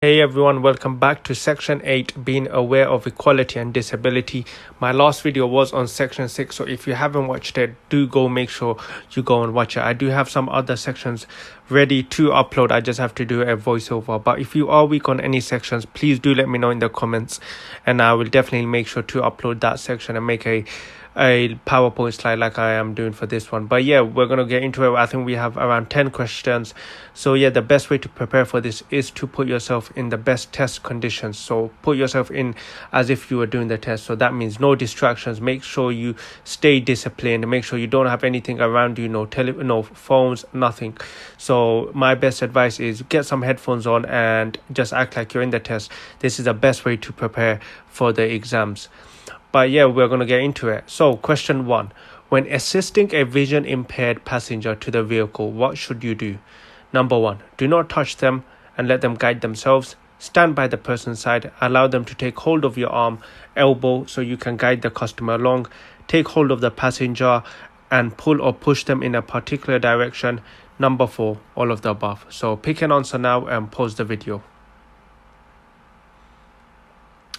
Hey everyone, welcome back to section 8, being aware of equality and disability. My last video was on section 6, so if you haven't watched it, do go make sure you go and watch it. I do have some other sections ready to upload. I just have to do a voiceover. But if you are weak on any sections, please do let me know in the comments, and I will definitely make sure to upload that section and make a PowerPoint slide like I am doing for this one. But yeah, we're gonna get into it. I think we have around 10 questions. So yeah, the best way to prepare for this is to put yourself in the best test conditions. So put yourself in as if you were doing the test. So that means no distractions. Make sure you stay disciplined. Make sure you don't have anything around you, no phones, nothing. So my best advice is get some headphones on and just act like you're in the test. This is the best way to prepare for the exams. But yeah, we're going to get into it. So question 1. When assisting a vision impaired passenger to the vehicle, what should you do? Number 1. Do not touch them and let them guide themselves. Stand by the person's side. Allow them to take hold of your arm, elbow, so you can guide the customer along. Take hold of the passenger and pull or push them in a particular direction. Number 4. All of the above. So pick an answer now and pause the video.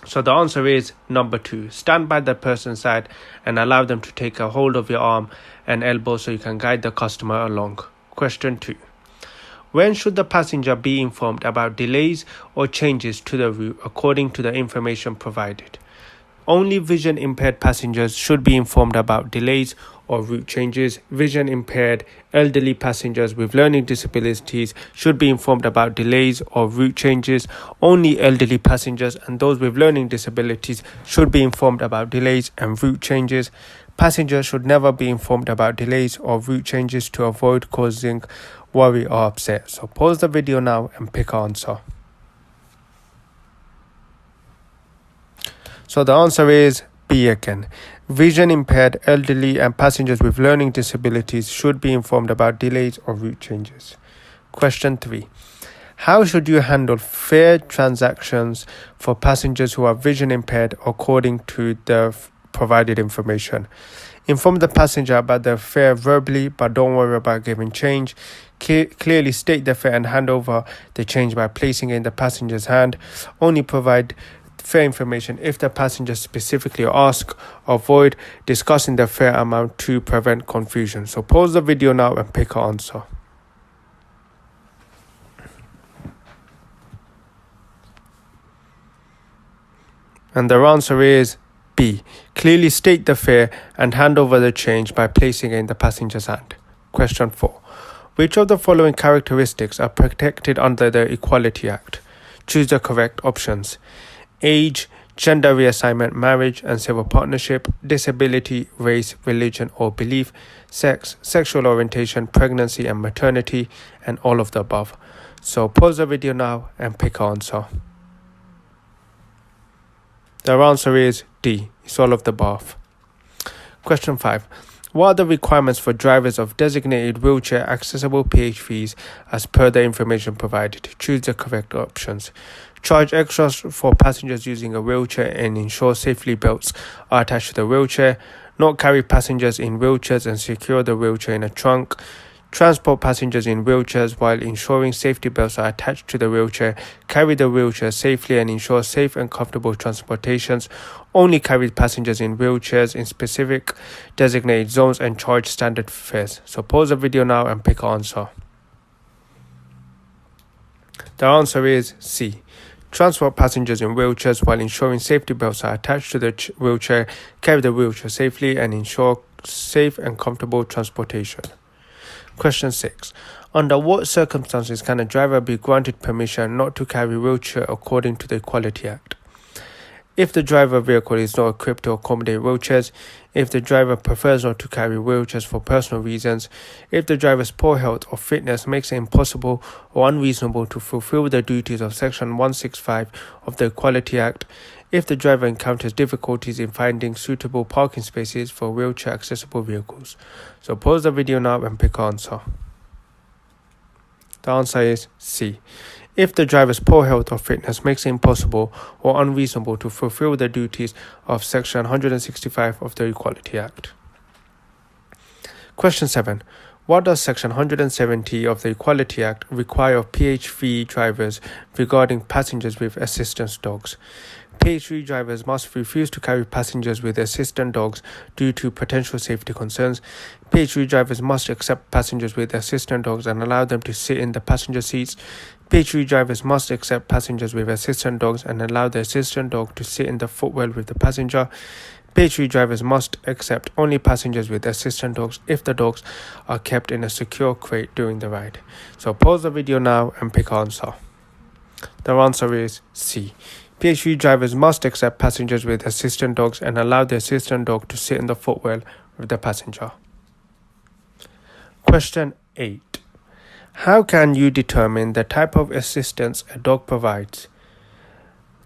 So the answer is number 2. Stand by the person's side and allow them to take a hold of your arm and elbow so you can guide the customer along. Question 2. When should the passenger be informed about delays or changes to the route according to the information provided? Only vision impaired passengers should be informed about delays or route changes. Vision impaired elderly passengers with learning disabilities should be informed about delays or route changes. Only elderly passengers and those with learning disabilities should be informed about delays and route changes. Passengers should never be informed about delays or route changes to avoid causing worry or upset. So pause the video now and pick an answer. So the answer is B again. Vision impaired elderly and passengers with learning disabilities should be informed about delays or route changes. Question 3. How should you handle fare transactions for passengers who are vision impaired according to the provided information? Inform the passenger about the fare verbally, but don't worry about giving change. Clearly state the fare and hand over the change by placing it in the passenger's hand. Only provide fare information if the passenger specifically asks. Avoid discussing the fare amount to prevent confusion. So pause the video now and pick an answer. And the answer is B. Clearly state the fare and hand over the change by placing it in the passenger's hand. Question 4. Which of the following characteristics are protected under the Equality Act? Choose the correct options. Age, gender reassignment, marriage and civil partnership, disability, race, religion or belief, sex, sexual orientation, pregnancy and maternity, and all of the above. So pause the video now and pick an answer. The answer is D. It's all of the above. Question 5. What are the requirements for drivers of designated wheelchair accessible PHPs as per the information provided? Choose the correct options. Charge extras for passengers using a wheelchair and ensure safety belts are attached to the wheelchair. Not carry passengers in wheelchairs and secure the wheelchair in a trunk. Transport passengers in wheelchairs while ensuring safety belts are attached to the wheelchair. Carry the wheelchair safely and ensure safe and comfortable transportations. Only carry passengers in wheelchairs in specific designated zones and charge standard fares. So pause the video now and pick an answer. The answer is C. Transport passengers in wheelchairs while ensuring safety belts are attached to the wheelchair. Carry the wheelchair safely and ensure safe and comfortable transportation. Question 6. Under what circumstances can a driver be granted permission not to carry wheelchair according to the Equality Act? If the driver vehicle is not equipped to accommodate wheelchairs, if the driver prefers not to carry wheelchairs for personal reasons, if the driver's poor health or fitness makes it impossible or unreasonable to fulfill the duties of Section 165 of the Equality Act, if the driver encounters difficulties in finding suitable parking spaces for wheelchair accessible vehicles. So pause the video now and pick an answer. The answer is C. If the driver's poor health or fitness makes it impossible or unreasonable to fulfill the duties of Section 165 of the Equality Act. Question 7. What does Section 170 of the Equality Act require of PHV drivers regarding passengers with assistance dogs? PHV drivers must refuse to carry passengers with assistant dogs due to potential safety concerns. PHV drivers must accept passengers with assistant dogs and allow them to sit in the passenger seats. PHV drivers must accept passengers with assistant dogs and allow the assistant dog to sit in the footwell with the passenger. PHV drivers must accept only passengers with assistant dogs if the dogs are kept in a secure crate during the ride. So pause the video now and pick answer. The answer is C. PHV drivers must accept passengers with assistant dogs and allow the assistant dog to sit in the footwell with the passenger. Question 8. How can you determine the type of assistance a dog provides?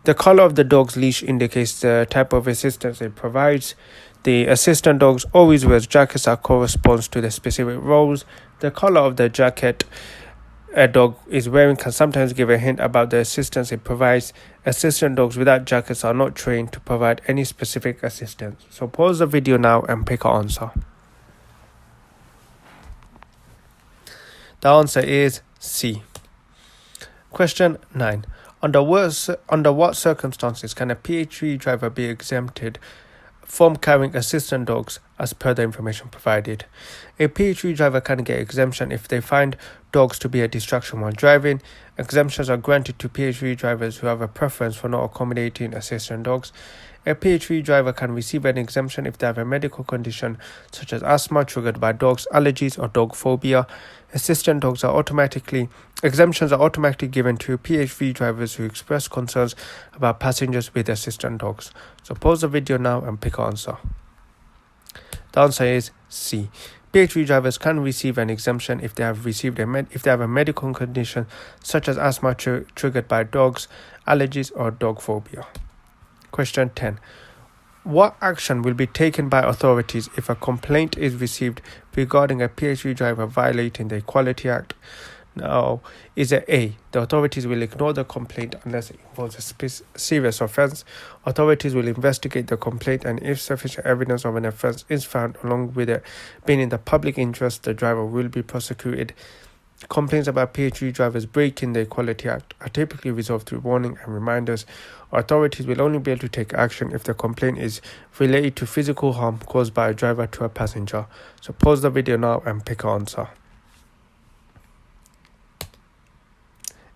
The color of the dog's leash indicates the type of assistance it provides. The assistant dog always wears jackets that corresponds to the specific roles. The color of the jacket a dog is wearing can sometimes give a hint about the assistance it provides. Assistant dogs without jackets are not trained to provide any specific assistance. So pause the video now and pick an answer. The answer is C. Question 9. Under what circumstances can a PHV driver be exempted from carrying assistant dogs as per the information provided? A PHV driver can get exemption if they find dogs to be a distraction while driving. Exemptions are granted to PHV drivers who have a preference for not accommodating assistant dogs. A PHV driver can receive an exemption if they have a medical condition such as asthma triggered by dogs, allergies, or dog phobia. Exemptions are automatically given to PHV drivers who express concerns about passengers with assistant dogs. So pause the video now and pick an answer. The answer is C. PHV drivers can receive an exemption if they have a medical condition such as asthma triggered by dogs, allergies, or dog phobia. Question 10. What action will be taken by authorities if a complaint is received regarding a PHV driver violating the Equality Act? Now, is it A? The authorities will ignore the complaint unless it involves a serious offence. Authorities will investigate the complaint, and if sufficient evidence of an offence is found along with it being in the public interest, the driver will be prosecuted. Complaints about PHV drivers breaking the Equality Act are typically resolved through warning and reminders. Authorities will only be able to take action if the complaint is related to physical harm caused by a driver to a passenger. So pause the video now and pick an answer.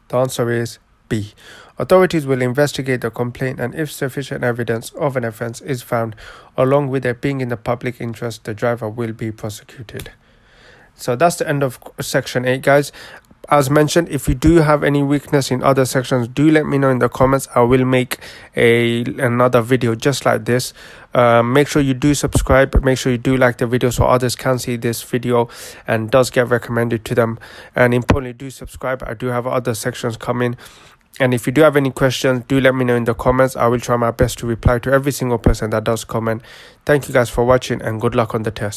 The answer is B. Authorities will investigate the complaint, and if sufficient evidence of an offence is found along with it being in the public interest, the driver will be prosecuted. So that's the end of section 8, guys. As mentioned, if you do have any weakness in other sections, do let me know in the comments. I will make another video just like this. Make sure you do subscribe. Make sure you do like the video so others can see this video and does get recommended to them. And importantly, do subscribe. I do have other sections coming. And if you do have any questions, do let me know in the comments. I will try my best to reply to every single person that does comment. Thank you guys for watching and good luck on the test.